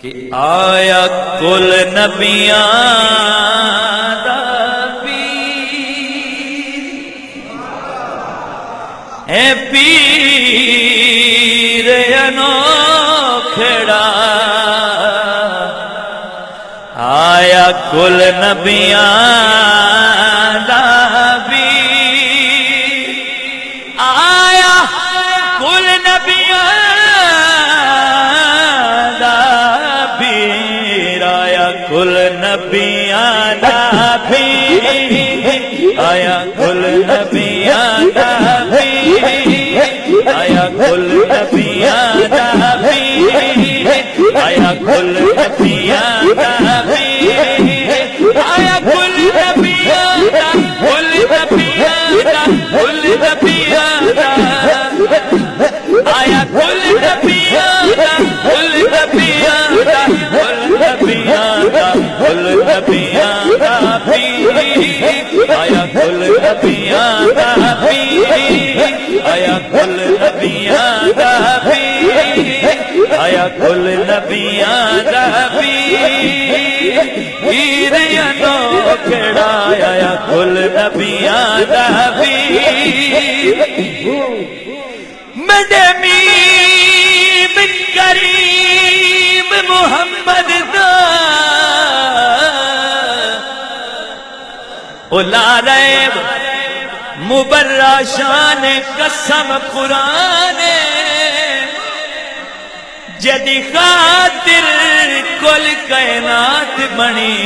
کہ آیا کل نبیاں دا پیر اے پیر انوکھڑا آیا کل نبیاں دا پیر آیا کل نبیاں کل نبیاں دا پیر آیا کل نبیاں دا پیر آیا کل نبیاں دا پیر آیا کل نبیاں دا پیر آیا کل نبیاں دا کل نبیاں دا کل نبیاں دا آیا کل نبیاں دا کل نبیاں دا کل نبیاں کل نبیاں دا پیر آیا کل نبیاں دا پیر آیا کل نبیاں دا پیر آیا کل نبیاں دا پیر پیر انوکھڑا آیا کل نبیاں دا پیر میرے میم کریم محمد دا لا ریب مبرہ شان قسم قرآن جدی خاطر کل کائنات بنی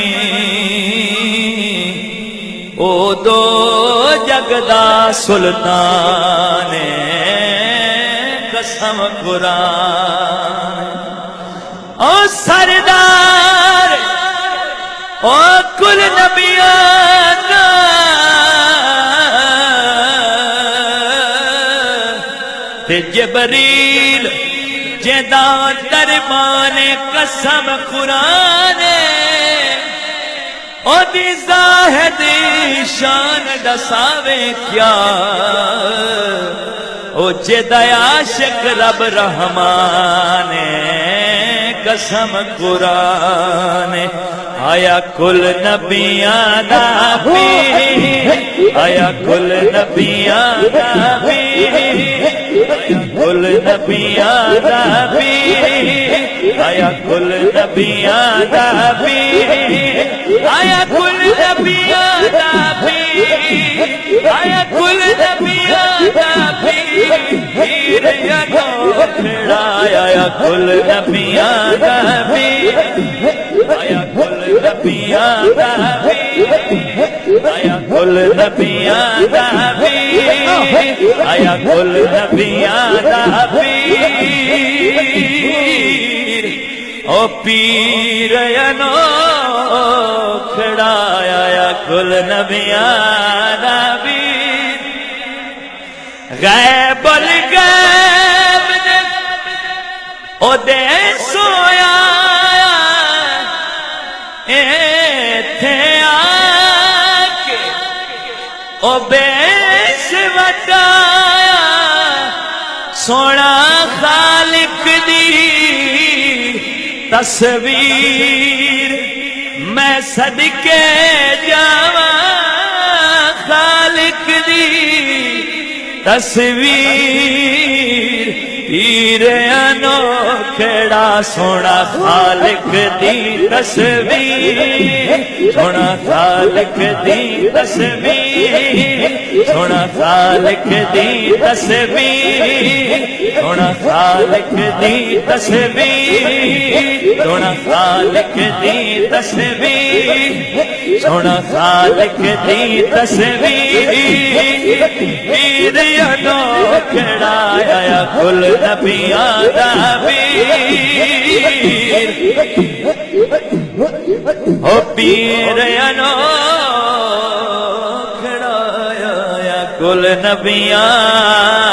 او دو جگدا سلطان قسم قرآن او سردار او کل نبیان تے جبریل جیدان دربان قسم قرآن او دی زاہد شان دساوے کیا او جیدہ عاشق رب رحمان قسم قرآن آیا کل نبیاں دا پیر آیا کل نبیاں دا پیر کل نبیاں دا پیر آیا کل نبیاں دا پیر آیا کل نبیاں دا پیر آیا کل نبیاں دا پیر پیر انوکھڑا آیا کل نبیاں دا پیر آیا کل نبیاں دا پیر آیا کل نبیاں دا پیر آیا کل نبیاں دا پیر او پیر انوکھڑا آیا کل نبیاں دا پیر غیب الغیب دے او دے سویا ایتھے آکے او بیس وٹایا سونا خالق دی تصویر میں صدقے جاواں خالق دی تصویر پیر انوکھڑا سونا خالق دی تصویر سونا خالق دی تصویر سونا خالق دی تصویر سونا خالق دی تصویر سونا خالق دی تصویر سونا خالق دی تصویر پیر انوکھڑا آیا کل نبیاں دا پیر او پیر انوکھڑا آیا کل نبیاں